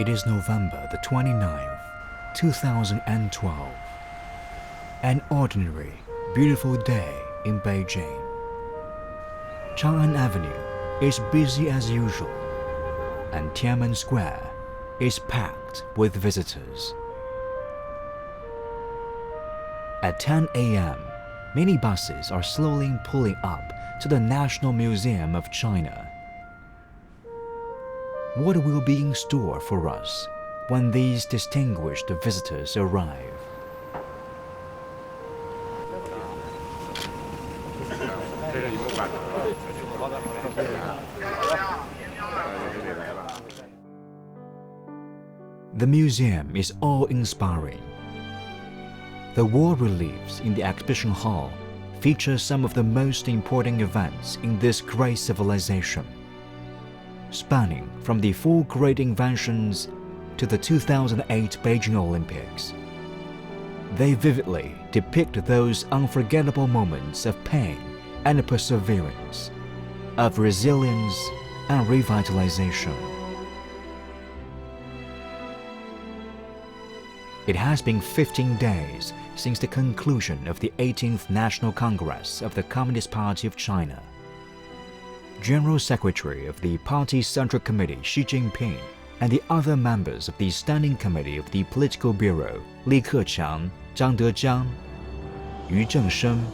It is November the 29th, 2012. An ordinary, beautiful day in Beijing. Chang'an Avenue is busy as usual, and Tiananmen Square is packed with visitors. At 10 a.m., minibuses are slowly pulling up to the National Museum of China. What will be in store for us when these distinguished visitors arrive? The museum is awe-inspiring. The wall reliefs in the exhibition hall feature some of the most important events in this great civilization, spanning from the four great inventions to the 2008 Beijing Olympics. They vividly depict those unforgettable moments of pain and perseverance, of resilience and revitalization. It has been 15 days since the conclusion of the 18th National Congress of the Communist Party of China. General Secretary of the Party Central Committee Xi Jinping and the other members of the Standing Committee of the Political Bureau Li Keqiang, Zhang Dejiang, Yu Zhengsheng,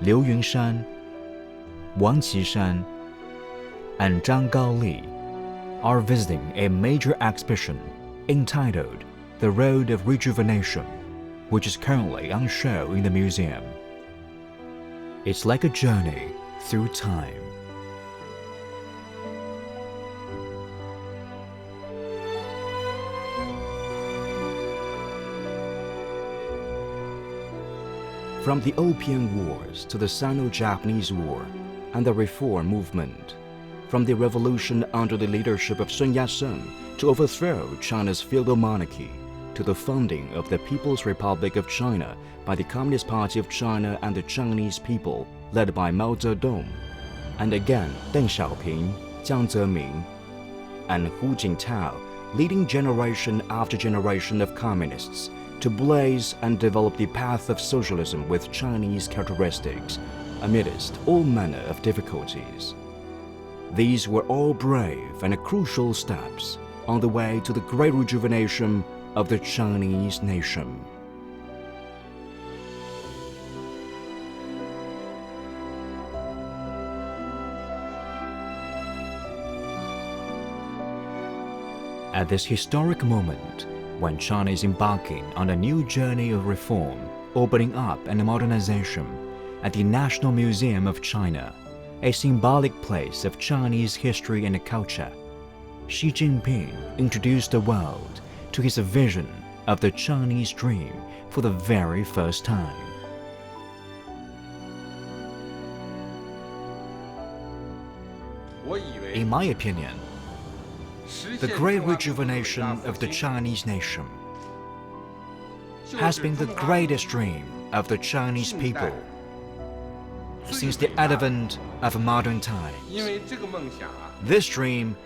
Liu Yunshan, Wang Qishan, and Zhang Gaoli are visiting a major exhibition entitled The Road of Rejuvenation, which is currently on show in the museum. It's like a journey through time. From the Opium Wars to the Sino-Japanese War and the Reform Movement, from the revolution under the leadership of Sun Yat-sen to overthrow China's feudal monarchy, to the founding of the People's Republic of China by the Communist Party of China and the Chinese people, led by Mao Zedong, and again Deng Xiaoping, Jiang Zemin, and Hu Jintao, leading generation after generation of communists to blaze and develop the path of socialism with Chinese characteristics, amidst all manner of difficulties. These were all brave and crucial steps on the way to the great rejuvenation of the Chinese nation. At this historic moment, when China is embarking on a new journey of reform, opening up and modernization, at the National Museum of China, a symbolic place of Chinese history and culture, Xi Jinping introduced the world to his vision of the Chinese dream for the very first time. In my opinion, the great rejuvenation of the Chinese nation has been the greatest dream of the Chinese people since the advent of modern times. This dream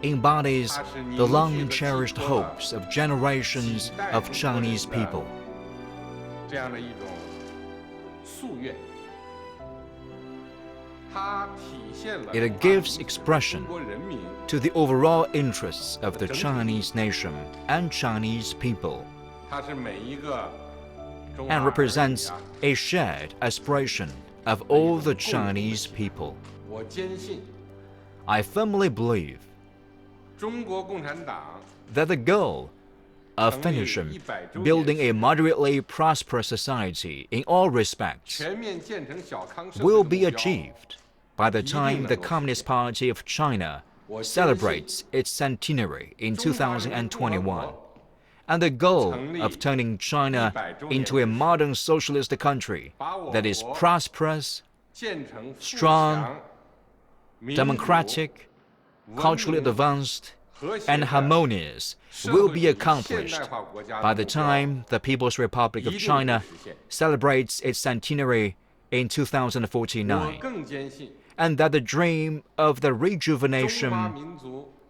embodies the long-cherished hopes of generations of Chinese people. It gives expression to the overall interests of the Chinese nation and Chinese people, and represents a shared aspiration of all the Chinese people. I firmly believe that the goal of finishing building a moderately prosperous society in all respects will be achieved by the time the Communist Party of China celebrates its centenary in 2021, and the goal of turning China into a modern socialist country that is prosperous, strong, democratic, culturally advanced, and harmonious will be accomplished by the time the People's Republic of China celebrates its centenary in 2049, and that the dream of the rejuvenation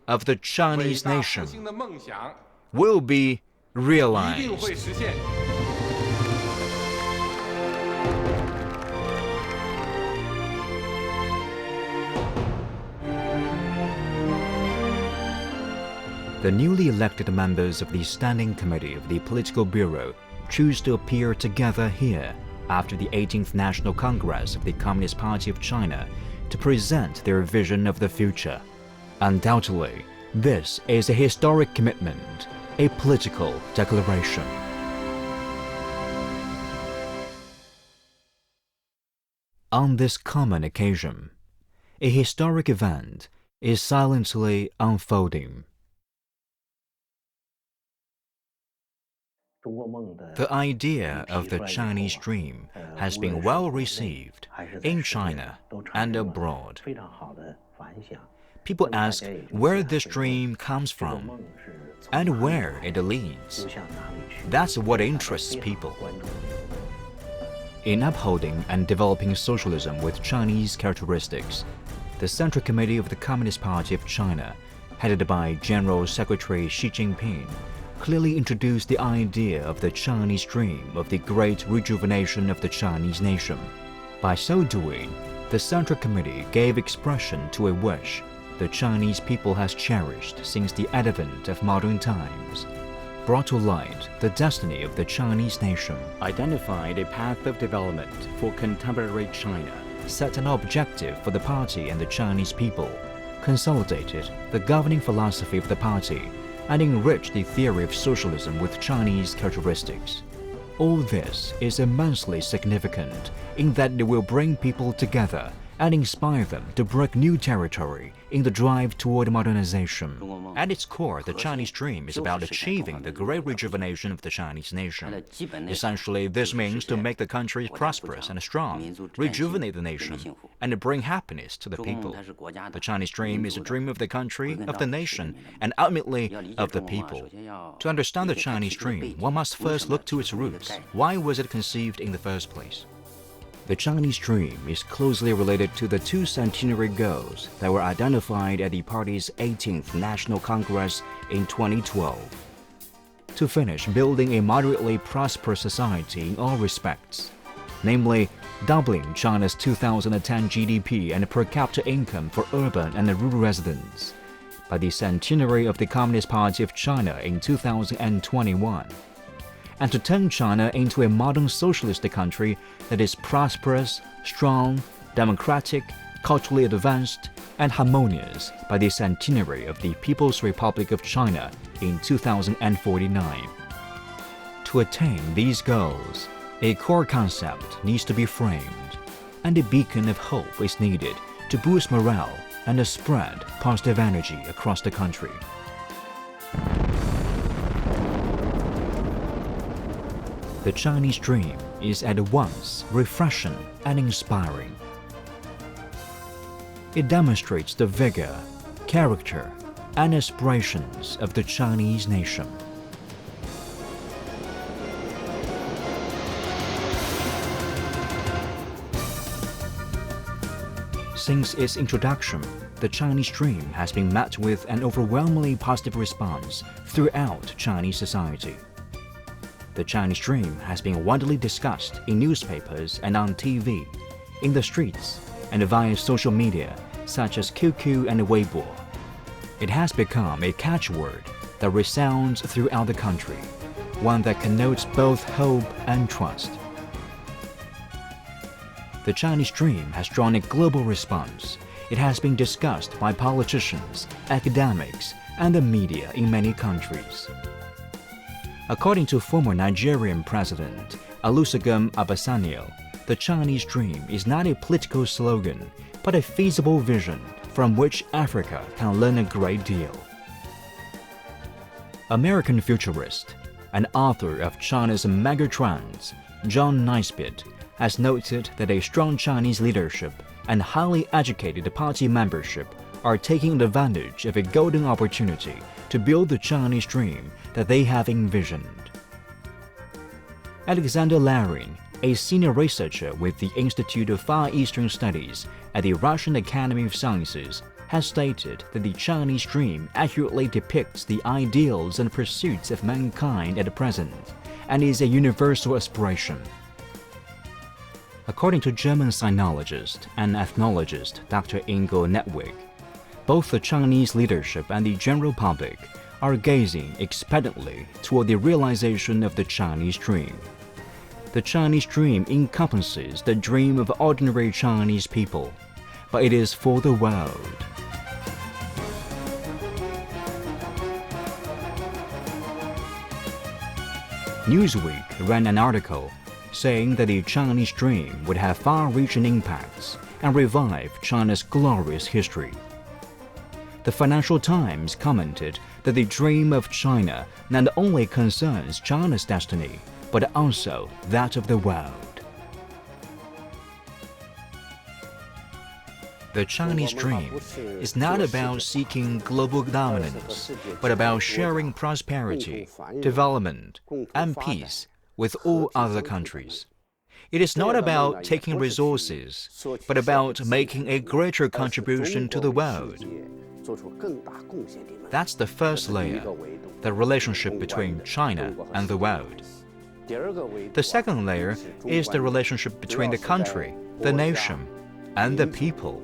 of the Chinese 伟大复 nation 兴的梦想 will be 一定 realized. 会实现。 The newly elected members of the Standing Committee of the Political Bureau choose to appear together here after the 18th National Congress of the Communist Party of China to present their vision of the future. Undoubtedly, this is a historic commitment, a political declaration. On this common occasion, a historic event is silently unfolding. The idea of the Chinese dream has been well received in China and abroad. People ask where this dream comes from and where it leads. That's what interests people. In upholding and developing socialism with Chinese characteristics, the Central Committee of the Communist Party of China, headed by General Secretary Xi Jinping, clearly introduced the idea of the Chinese dream of the great rejuvenation of the Chinese nation. By so doing, the Central Committee gave expression to a wish the Chinese people has cherished since the advent of modern times, brought to light the destiny of the Chinese nation, identified a path of development for contemporary China, set an objective for the party and the Chinese people, consolidated the governing philosophy of the party, and enrich the theory of socialism with Chinese characteristics. All this is immensely significant in that it will bring people together and inspire them to break new territory in the drive toward modernization. At its core, the Chinese dream is about achieving the great rejuvenation of the Chinese nation. Essentially, this means to make the country prosperous and strong, rejuvenate the nation, and bring happiness to the people. The Chinese dream is a dream of the country, of the nation, and ultimately of the people. To understand the Chinese dream, one must first look to its roots. Why was it conceived in the first place? The Chinese dream is closely related to the two centenary goals that were identified at the party's 18th National Congress in 2012. To finish building a moderately prosperous society in all respects, namely doubling China's 2010 GDP and per capita income for urban and rural residents by the centenary of the Communist Party of China in 2021. And to turn China into a modern socialist country that is prosperous, strong, democratic, culturally advanced, and harmonious by the centenary of the People's Republic of China in 2049. To attain these goals, a core concept needs to be framed, and a beacon of hope is needed to boost morale and spread positive energy across the country. The Chinese dream is at once refreshing and inspiring. It demonstrates the vigor, character, and aspirations of the Chinese nation. Since its introduction, the Chinese dream has been met with an overwhelmingly positive response throughout Chinese society. The Chinese dream has been widely discussed in newspapers and on TV, in the streets, and via social media such as QQ and Weibo. It has become a catchword that resounds throughout the country, one that connotes both hope and trust. The Chinese dream has drawn a global response. It has been discussed by politicians, academics, and the media in many countries. According to former Nigerian President Olusegun Obasanjo, the Chinese dream is not a political slogan, but a feasible vision from which Africa can learn a great deal. American futurist and author of China's megatrends, John Naisbitt, has noted that a strong Chinese leadership and highly educated party membership are taking advantage of a golden opportunity to build the Chinese dream that they have envisioned. Alexander Larin, a senior researcher with the Institute of Far Eastern Studies at the Russian Academy of Sciences, has stated that the Chinese dream accurately depicts the ideals and pursuits of mankind at present and is a universal aspiration. According to German sinologist and ethnologist Dr. Ingo Netwig, both the Chinese leadership and the general public are gazing expectantly toward the realization of the Chinese dream. The Chinese dream encompasses the dream of ordinary Chinese people, but it is for the world. Newsweek ran an article saying that the Chinese dream would have far-reaching impacts and revive China's glorious history. The Financial Times commented that the dream of China not only concerns China's destiny, but also that of the world. The Chinese dream is not about seeking global dominance, but about sharing prosperity, development, and peace with all other countries. It is not about taking resources, but about making a greater contribution to the world. That's the first layer, the relationship between China and the world. The second layer is the relationship between the country, the nation, and the people.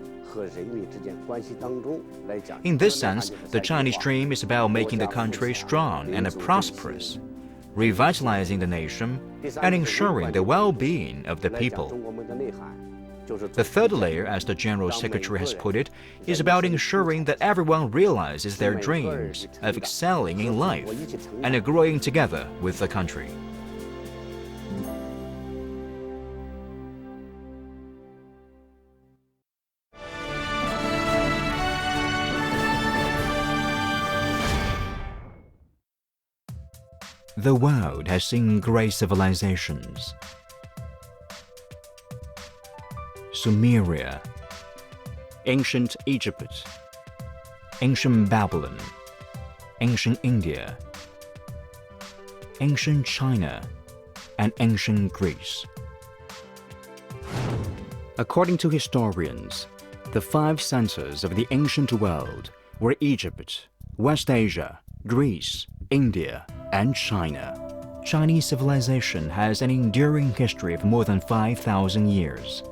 In this sense, the Chinese dream is about making the country strong and prosperous, revitalizing the nation, and ensuring the well-being of the people. The third layer, as the General Secretary has put it, is about ensuring that everyone realizes their dreams of excelling in life and growing together with the country. The world has seen great civilizations. Sumeria, ancient Egypt, ancient Babylon, ancient India, ancient China, and ancient Greece. According to historians, the 5 centers of the ancient world were Egypt, West Asia, Greece, India, and China. Chinese civilization has an enduring history of more than 5,000 years.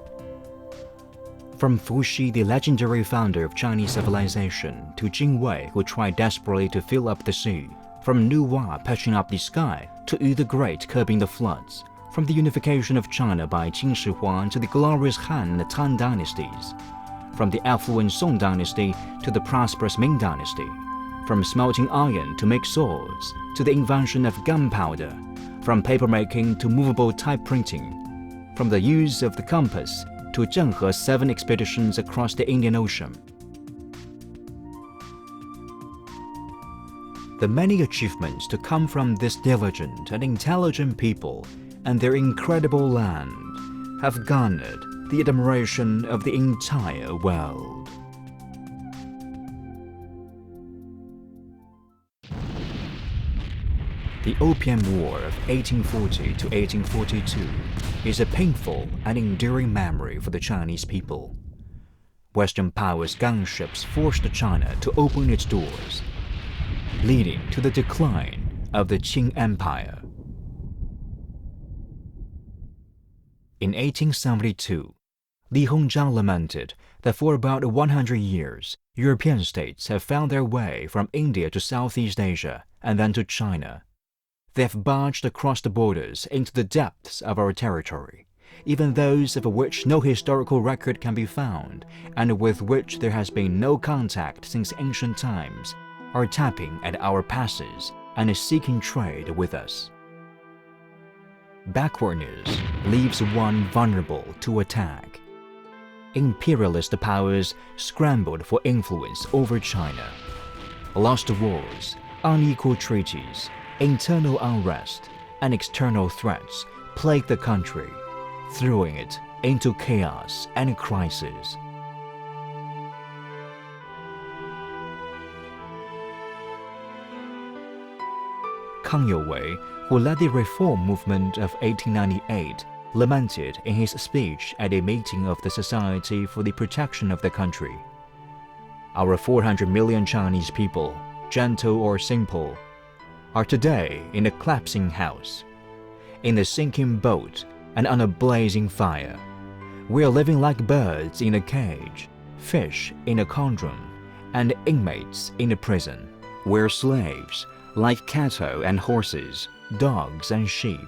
From Fuxi, the legendary founder of Chinese civilization, to Jing Wei, who tried desperately to fill up the sea, from Nuwa patching up the sky, to Yu the Great curbing the floods, from the unification of China by Qin Shi Huang to the glorious Han and Tang dynasties, from the affluent Song dynasty to the prosperous Ming dynasty, from smelting iron to make swords, to the invention of gunpowder, from papermaking to movable type printing, from the use of the compass to Zhenghe 7 expeditions across the Indian Ocean. The many achievements to come from this diligent and intelligent people and their incredible land have garnered the admiration of the entire world. The Opium War of 1840 to 1842 is a painful and enduring memory for the Chinese people. Western powers' gunships forced China to open its doors, leading to the decline of the Qing Empire. In 1872, Li Hongzhang lamented that for about 100 years, European states have found their way from India to Southeast Asia and then to China. They have barged across the borders into the depths of our territory, even those of which no historical record can be found and with which there has been no contact since ancient times, are tapping at our passes and seeking trade with us. Backwardness leaves one vulnerable to attack. Imperialist powers scrambled for influence over China. Lost wars, unequal treaties, internal unrest, and external threats plague the country, throwing it into chaos and crisis. Kang Youwei, who led the reform movement of 1898, lamented in his speech at a meeting of the Society for the Protection of the Country. Our 400 million Chinese people, gentle or simple, are today in a collapsing house, in a sinking boat, and on a blazing fire. We are living like birds in a cage, fish in a cauldron, and inmates in a prison. We're slaves, like cattle and horses, dogs and sheep,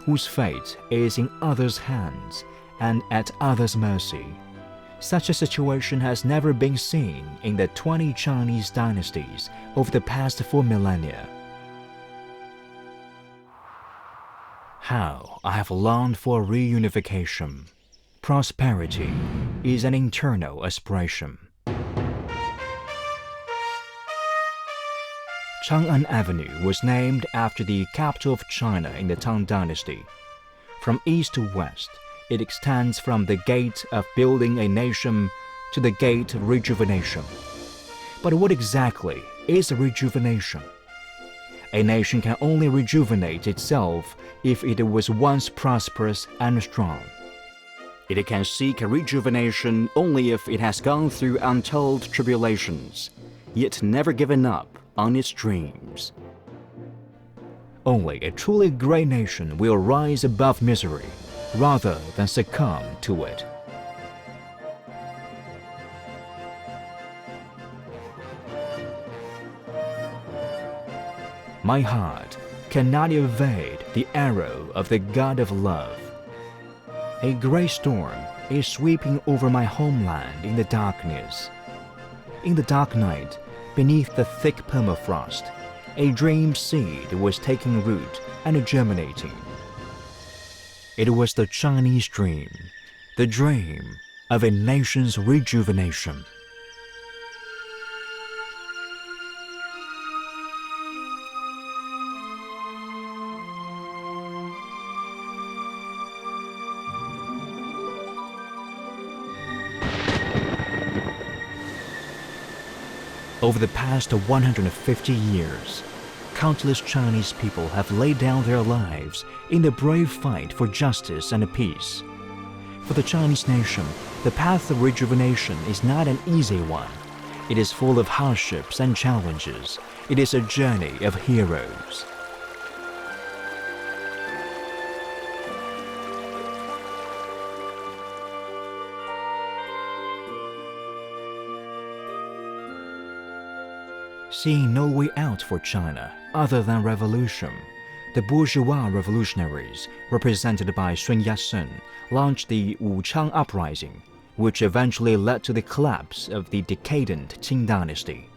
whose fate is in others' hands and at others' mercy. Such a situation has never been seen in the 20 Chinese dynasties over the past 4 millennia. How I have longed for reunification. Prosperity is an internal aspiration. Chang'an Avenue was named after the capital of China in the Tang Dynasty. From east to west, it extends from the gate of building a nation to the gate of rejuvenation. But what exactly is rejuvenation? A nation can only rejuvenate itself if it was once prosperous and strong. It can seek rejuvenation only if it has gone through untold tribulations, yet never given up on its dreams. Only a truly great nation will rise above misery rather than succumb to it. My heart cannot evade the arrow of the God of love. A great storm is sweeping over my homeland in the darkness. In the dark night, beneath the thick permafrost, a dream seed was taking root and germinating. It was the Chinese dream, the dream of a nation's rejuvenation. Over the past 150 years, countless Chinese people have laid down their lives in the brave fight for justice and peace. For the Chinese nation, the path of rejuvenation is not an easy one. It is full of hardships and challenges. It is a journey of heroes. Seeing no way out for China other than revolution, the bourgeois revolutionaries, represented by Sun Yat-sen, launched the Wuchang Uprising, which eventually led to the collapse of the decadent Qing dynasty.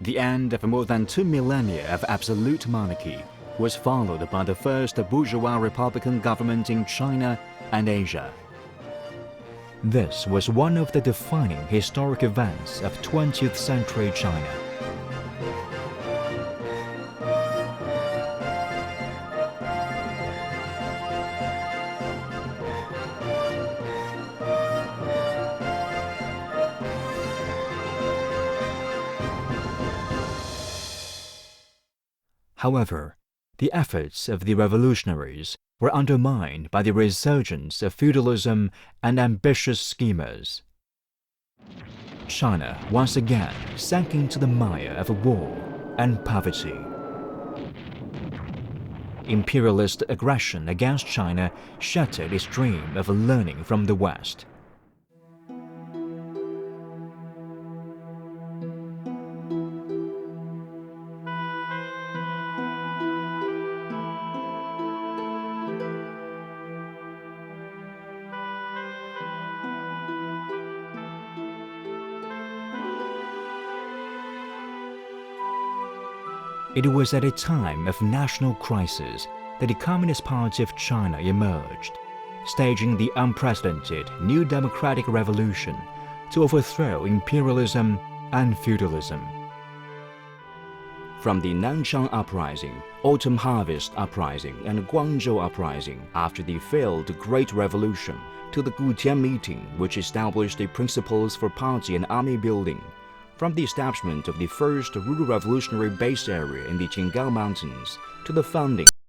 The end of more than 2 millennia of absolute monarchy was followed by the first bourgeois republican government in China and Asia. This was one of the defining historic events of 20th century China. However, the efforts of the revolutionaries were undermined by the resurgence of feudalism and ambitious schemers. China once again sank into the mire of war and poverty. Imperialist aggression against China shattered its dream of learning from the West. It was at a time of national crisis that the Communist Party of China emerged, staging the unprecedented new democratic revolution to overthrow imperialism and feudalism. From the Nanchang Uprising, Autumn Harvest Uprising, and Guangzhou Uprising after the failed Great Revolution, to the Gutian Meeting, which established the principles for party and army building, from the establishment of the first rural revolutionary base area in the Qinggang Mountains to the founding